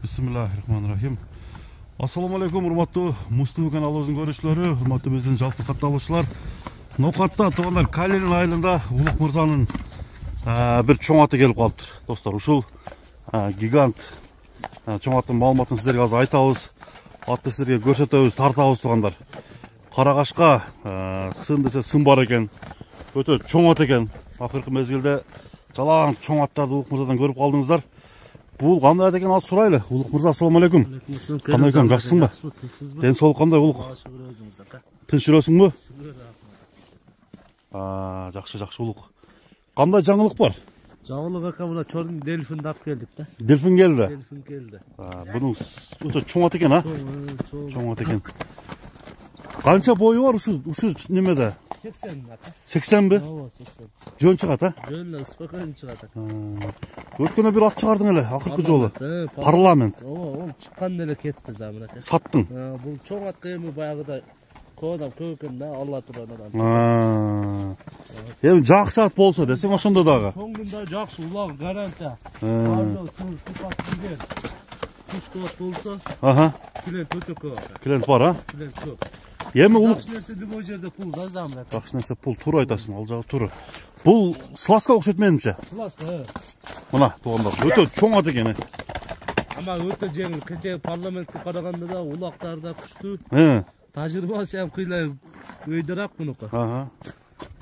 Bismillahirrahmanirrahim. Assalamu alaikum, урматтуу Мусту каналыбыздын көрүүчүлөрү, урматтуу биздин жалпы катталуучулар. Нокатта туугандар Калин айылында Улук мырзанын бир чоң аты келип калыптыр. Достор, ушул гигант чоң аттын маалыматын сиздерге азыр айтабыз. Атты сиздерге көрсөтөбүз, тартабыз туугандар. Карагашка сын десе сын бар экен. Өтө чоң ат экен. Акыркы мезгилде жалаң чоң аттарды Улук мырзадан көрүп калдыңыздар. Бул кандай ат экен, ал сурайлы. Улук мырза, ассаламу алейкум. Кандай экен, жакшысыңбы? Ден соолук кандай, Улук? Тынч жүрөсүңбү? Жакшы, Улук. Кандай жаңылык бар? Жаңылык ака, мына чоң дельфинди алып келдик да. Дельфин келди? Дельфин келди. Бунун өтө чоң ат экен, Чоң ат экен. Канча бою бар ушу немеде? 80 ака. 80би? Ооба, 80. Жөн чыгат, Жөн спокойно чыгат ака. Өткөнө бир ат чыгардың эле, акыркы жолу. Парламент. Ооба, ол чыккан эле кетти замын ака. Саттың. Бул чоң атка эми баягыда көп экен да, Алла турган адам. Эми жакшы ат болсо десең ошондо дагы. Чоңдун жакшы, улак гарантия. Бардыгы сыпат билген. Куштот болсо, клиент өтө көп ака. Клиент бар, Клиент көп. Эми Улук Жакшы нерсе любой жерде пул да замын ака. жакшы нерсе пул, туура айтасың, ал жагы туура. Бул сласка окшойт менимче. Сласка, Мына туугандар, өтө чоң ат экен. Ама өтө жеңил. Кече парламентке караганда да улактар да күчтүү. Тажрыйбасы ham кыйла өйдөраак мунуку.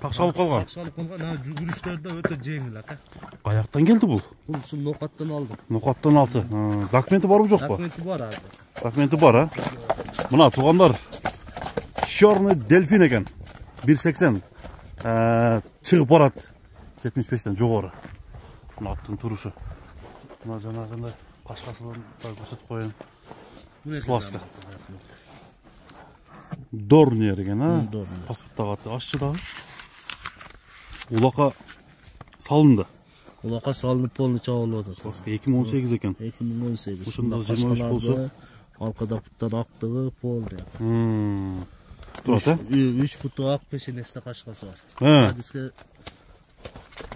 Такшалып калган. Такшалып калган, жүрүштөр да өтө жеңил ака. Каяктан келди бул? Бул ушул Нокаттан алдым. Нокаттан алды. Документи барбы жокпу? Документи бар азыр. Документи бар, Мына туугандар, чёрный дельфин экен. 1.80. Чыгып барат. 75тен жогору. Мына аттын турушу. Мына жанагындай кашкасынан да көрсөтүп коеюн. Сласка. Дорнер экен, Паспорттагы аты ашчы дагы. Улакка салынды. Улакка салынып полный чабылып атат. Сласка 2018 экен. 2018. Ушунда 23 болсо, алкада буттар актыгы полный. Турат, 3 буту ак пешенесте кашкасы бар. Адиске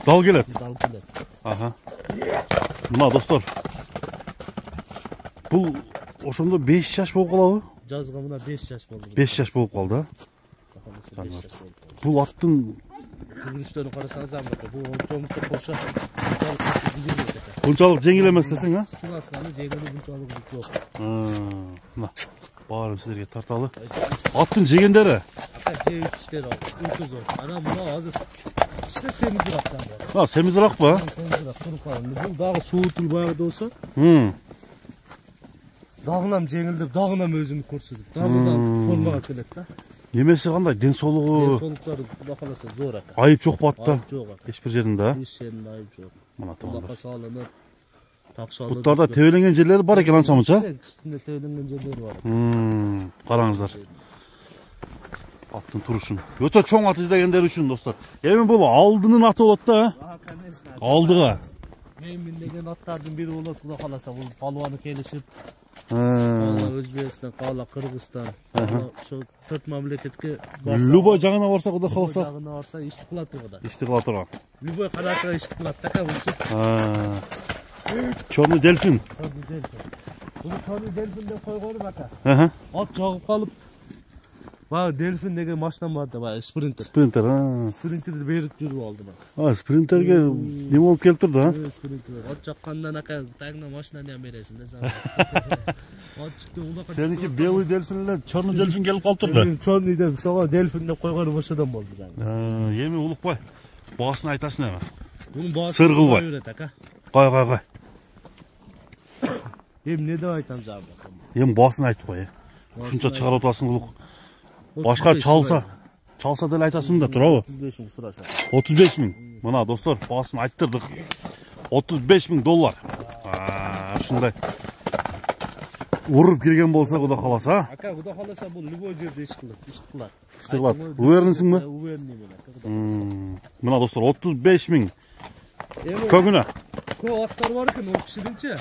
дал келет. дал келет. Мына достор, бул ошондо 5 жаш болуп калабы? Жазга мына 5 жаш болду. 5 жаш болуп калды. Бул аттын жүрүштөрүн карасаңыз амбата, бул чоңдук кошо Bunçalık жеңил эмес десең, Сласканы жегени bunçalık жок. Мына баарын силерге тарталы. Аттын жегендери? Жеп иштери өтө зор. Ана мына азыр иште семизирак бар. Семизирак ба? Семизирак туруп калды. Бул дагы суутул баягыда болсо. Дагынам жеңилдеп, дагынам өзүн көрсөтүп, дагынам формага келет да. Немеси кандай? Ден соолугу? Ден соолуктары Кудай кааласа зор ака. Айып жок ба атта? Жок ака. Эч бир жеринде, Эч жеринде айып жок. Мына Кудайга салынып, такшалып. Буттарда тебеленген жерлери бар экен анча-мынча? Кичине тебеленген жерлери бар. Караңыздар. Аттын турушун. Өтө чоң ат издегендер үчүн достор. Эми бул алдынын аты болот да? Алдыга. Мен миндеген аттардын бири болот, Кудай кааласа бул палубаны келишип. Өзбекстан, Кыргызстан. Ошо 4 мамлекетке барса. Любой жагына барса, Кудай кааласа. Жагына барса, ишти кыла турган. Ишти кыла турган. Любой караса ишти кылат така болчу. Чорный дельфин. Бул чорный дельфин деп койгонум ака. Ат жагып калып. Баягы дельфин деген машина бар да, баягы спринтер. Спринтерди берип жүрүп алдым. Спринтерге неме болуп келип турду, Спринтер. Ат жаккандан ака тагына машинаны ham бересиң да сен. Ат чыкты улакка. Сеники белый дельфин эле чорный дельфин келип калып турду. Чорный деп, сага дельфин деп койгонум ошодон болду зам. Эми Улукбай, баасын айтасың эми. Мунун баасы сыр кылбай берет ака. Кой. Эми не деп айтам зам? Эми баасын айтып кой. Ушунча чыгарып атасың Улук. Башка чалса деле айтасың да, турабы? 35 миң сураша. 35 миң. Мына достор, баасын айттырдык. 35 миң доллар. Ушундай уруп кирген болсо, Кудай кааласа. Ака, Кудай кааласа бул любой жерде иш кылат. Иш кылат. Уверенсиңби? Уверенмин мен. Мына достор, 35 миң. Көңүнө. Көп аттар бар экен, ол кишидинчи.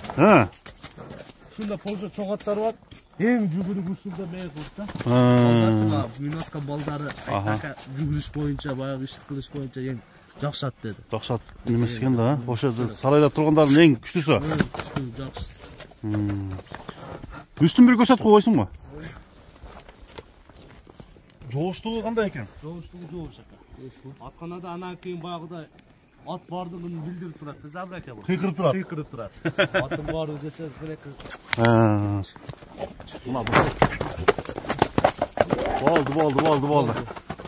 Ушунда Польша чоң аттар бар. Эң жүгүрүп ушунда мээ кылып да. Минутка балдары ака жүгүрүш боюнча, баягы иш кылыш боюнча эң жакшы ат деди. Жакшы ат немес экен да, ошо сарайда тургандардын эң күчтүүсү. Жакшы. Üstün bir köşet koyuyorsun mu? Жоғыштығы қандай екен? Жоғыштығы жоғыш ака. Атқанада анан кейін баяғыда ат бардығын білдіріп тұрады. Забыр ака бұл. Қиқырып тұрады. Қиқырып тұрады. Атын барды десе бір-екі. Болды.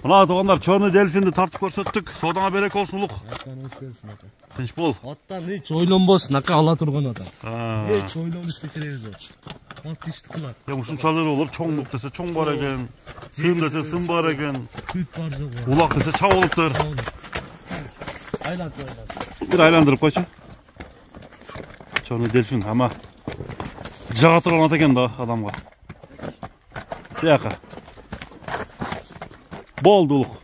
Мына туғандар черный дельфинді тартып көрсеттік. Содаңа берек болсын ұлық. Тыныш бол. Аттан hiç ойланбасын ака ала тұрған адам. Hiç ойланышты керегі жоқ. Ат ішті қылады. Ушунчалыр olur. Çoğunluk dese çoğun бар екен. Sığın dese sığın бар екен. Süt var жоқ бар. Улақ dese çağ oluptur. Айланып. Bir aylandırıp koysun. Черный дельфин ama jağa тұрған ат екен да адамға. Яқа. Болды ұлық.